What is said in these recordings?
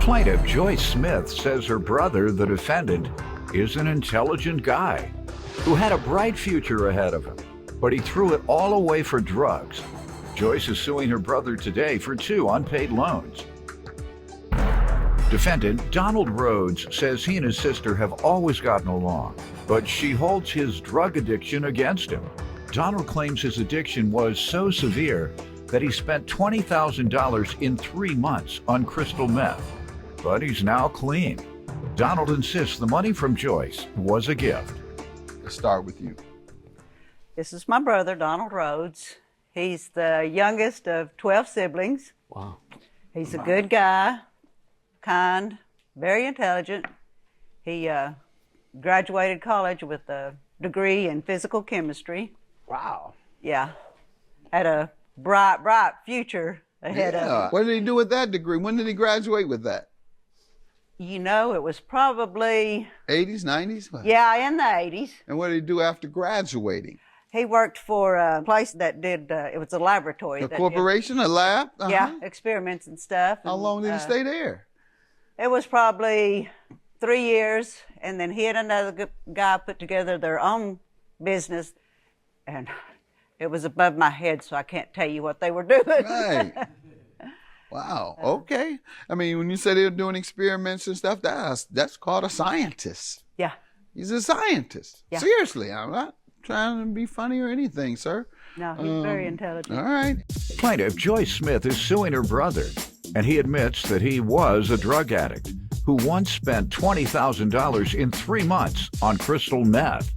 Plaintiff Joyce Smith says her brother, the defendant, is an intelligent guy who had a bright future ahead of him, but he threw it all away for drugs. Joyce is suing her brother today for 2 unpaid loans. Defendant Donald Rhodes says he and his sister have always gotten along, but she holds his drug addiction against him. Donald claims his addiction was so severe that he spent $20,000 in 3 months on crystal meth, but he's now clean. Donald insists the money from Joyce was a gift. Let's start with you. This is my brother, Donald Rhodes. He's the youngest of 12 siblings. Wow. He's a good guy, kind, very intelligent. He graduated college with a degree in physical chemistry. Wow. Yeah. Had a bright future ahead of him. What did he do with that degree? When did he graduate with that? You know, it was probably... 80s, 90s? What? Yeah, in the 80s. And what did he do after graduating? He worked for a place that did, it was a laboratory. A corporation, a lab? Yeah, experiments and stuff. How long did he stay there? It was probably 3 years, and then he and another guy put together their own business, and it was above my head, so I can't tell you what they were doing. Right. Wow. Okay. I mean, when you say they were doing experiments and stuff, that's called a scientist. Yeah. He's a scientist. Yeah. Seriously, I'm not trying to be funny or anything, sir. No, he's very intelligent. All right. Plaintiff Joyce Smith is suing her brother, and he admits that he was a drug addict who once spent $20,000 in 3 months on crystal meth.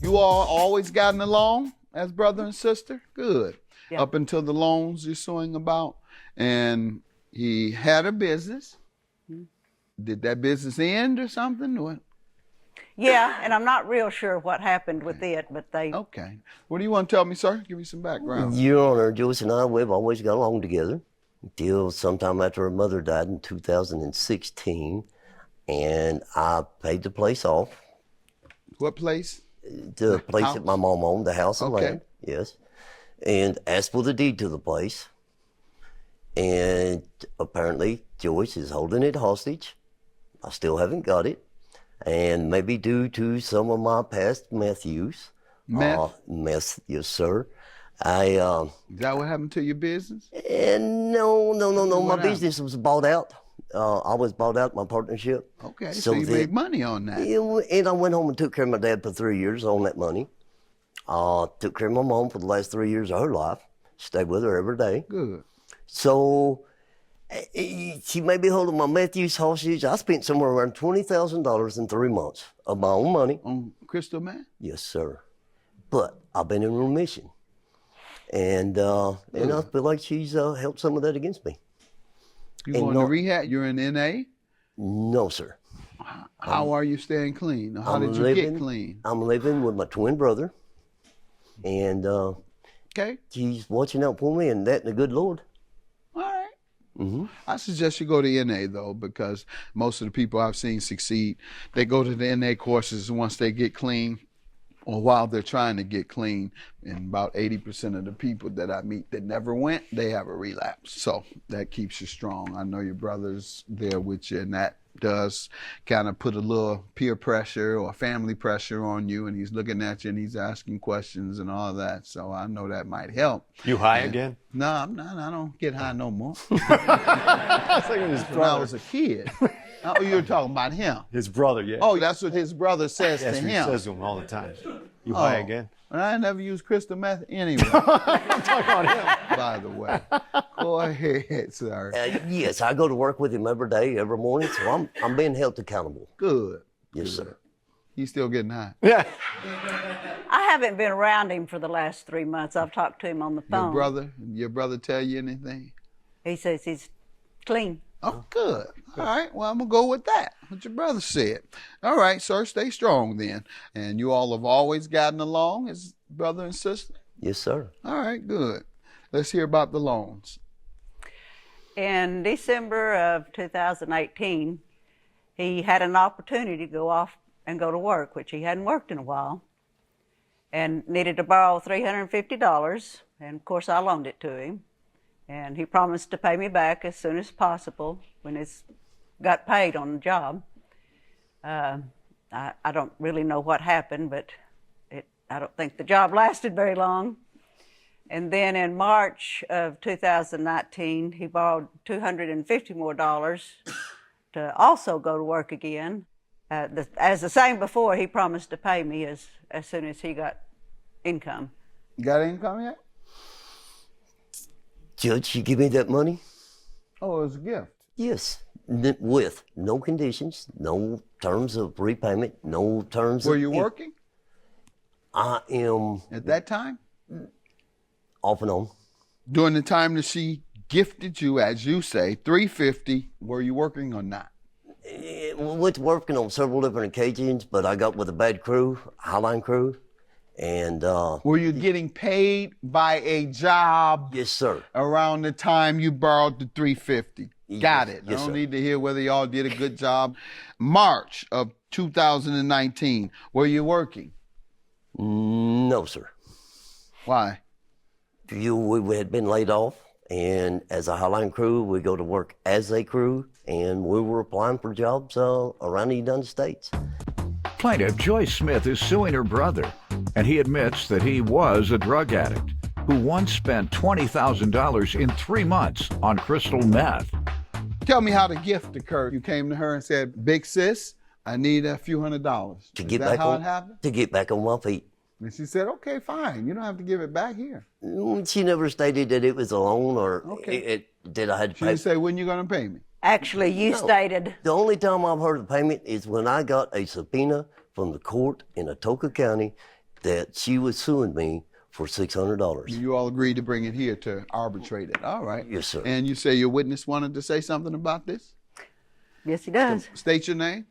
You all always gotten along as brother and sister? Good. Yeah. Up until the loans you're suing about. And he had a business. Did that business end or something? What? Yeah, and I'm not real sure what happened with it, but they... Okay. What do you want to tell me, sir? Give me some background. Your Honor, Joyce and I, we've always got along together until sometime after her mother died in 2016, and I paid the place off. What place? The place house? that my mom owned, the house and Okay. land, yes, and asked for the deed to the place. And apparently Joyce is holding it hostage. I still haven't got it. And maybe due to some of my past meth use. Meth? Meth, yes, sir. Is that what happened to your business? And no. What My happened? business was bought out. I was bought out, my partnership. Okay, so you made money on that. And I went home and took care of my dad for 3 years on that money. Took care of my mom for the last 3 years of her life. Stayed with her every day. Good. So she may be holding my meth use hostage. I spent somewhere around $20,000 in 3 months of my own money. On crystal meth? Yes, sir. But I've been in remission. And I feel like she's held some of that against me. You And going to rehab? You're in NA? No, sir. How are you staying clean? How I'm did you living, get clean? I'm living with my twin brother. And Okay. he's watching out for me and that and the good Lord. All right. Mm-hmm. I suggest you go to NA, though, because most of the people I've seen succeed, they go to the NA courses once they get clean or while they're trying to get clean. And about 80% of the people that I meet that never went, they have a relapse. So that keeps you strong. I know your brother's there with you, and that does kind of put a little peer pressure or family pressure on you, and he's looking at you and he's asking questions and all that. So I know that might help. You high again? No, I'm not. I don't get high no more. I was thinking his When I brother. was a kid. Oh, you were talking about him. His brother, yeah. Oh, that's what his brother says That's to what he him. says to him all the time. You high again? And I never used crystal meth anyway, I'm talking about him. by the way. Go ahead, sir. Yes, I go to work with him every day, every morning, so I'm being held accountable. Good. Yes, sir. He's still getting high. Yeah. I haven't been around him for the last 3 months. I've talked to him on the phone. Your brother tell you anything? He says he's clean. Oh, good. All right. Well, I'm going to go with that, what your brother said. All right, sir. Stay strong then. And you all have always gotten along as brother and sister? Yes, sir. All right, good. Let's hear about the loans. In December of 2018, he had an opportunity to go off and go to work, which he hadn't worked in a while, and needed to borrow $350. And of course, I loaned it to him. And he promised to pay me back as soon as possible when his got paid on the job. I don't really know what happened, but I don't think the job lasted very long. And then in March of 2019, he borrowed $250 more to also go to work again. As the same before, he promised to pay me as soon as he got income. You got income yet? Judge, you give me that money? Oh, it was a gift. Yes, with no conditions, no terms of repayment, no terms Were of... you working I am at that time? off and on. During the time that she gifted you, as you say, $350, were you working or not? We went to working on several different occasions, but I got with a bad crew, Highline crew, and... Were you getting paid by a job Yes, sir. around the time you borrowed the $350? Got it. Yes, I don't sir. need to hear whether y'all did a good job. March of 2019, were you working? No, sir. Why? We had been laid off, and as a Highline crew, we go to work as a crew, and we were applying for jobs around the United States. Plaintiff Joyce Smith is suing her brother, and he admits that he was a drug addict who once spent $20,000 in 3 months on crystal meth. Tell me how the gift occurred. You came to her and said, "Big sis, I need a few $100s." To Is get that back how on, it happened? to get back on my feet. And she said, "Okay, fine. You don't have to give it back here." She never stated that it was a loan or Okay. that I had to She pay. didn't say, "When you gonna pay me?" Actually, you stated, The only time I've heard of payment is when I got a subpoena from the court in Atoka County that she was suing me for $600. You all agreed to bring it here to arbitrate it. All right. Yes, sir. And you say your witness wanted to say something about this? yes, he does. State your name.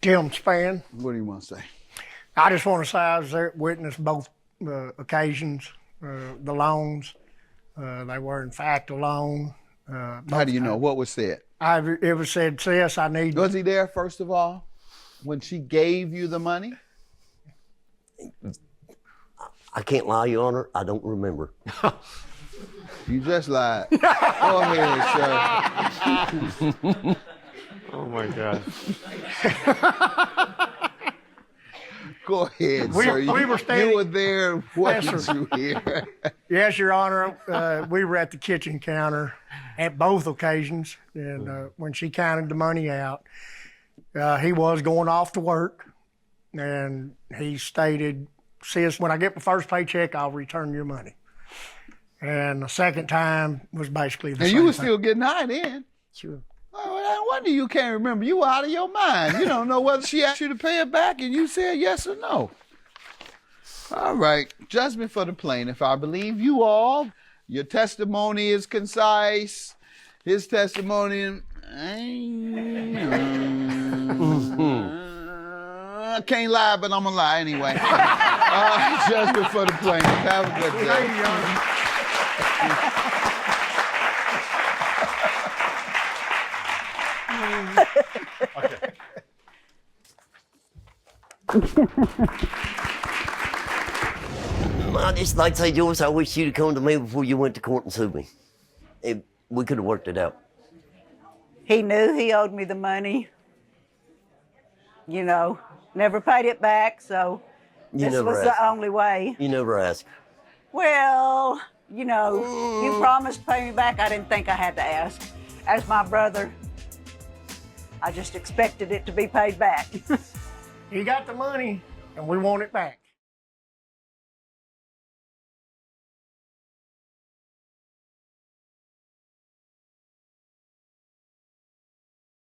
Tim Spann. What do you want to say? I just want to say I was there, witnessed both occasions, the loans. They were in fact a loan. How do you know? What was said? It was said, "Sis, I need." Was he there, first of all, when she gave you the money? I can't lie, Your Honor, I don't remember. You just lied. Go ahead, sir. Oh my God. Go ahead, We- sir. we were standing- You were there. What Yes, did you hear? Yes, Your Honor. We were at the kitchen counter at both occasions, and when she counted the money out, he was going off to work, and he stated, "Sis, when I get my first paycheck, I'll return your money." And the second time was basically the And same you were thing. still getting high then. Sure. Oh, no wonder you can't remember. You were out of your mind. You don't know whether she asked you to pay it back and you said yes or no. All right. Judgment for the plaintiff. I believe you all. Your testimony is concise. His testimony, I can't lie, but I'm going to lie anyway. Judgment for the plaintiff. Have a good day. Thank you, Your Honor. I just like to say, Joyce, I wish you'd come to me before you went to court and sued me. We could have worked it out. He knew he owed me the money. You know, never paid it back, so You this never was asked. the only way. You never asked. Well, you know, you promised to pay me back. I didn't think I had to ask. As my brother, I just expected it to be paid back. He got the money, and we want it back.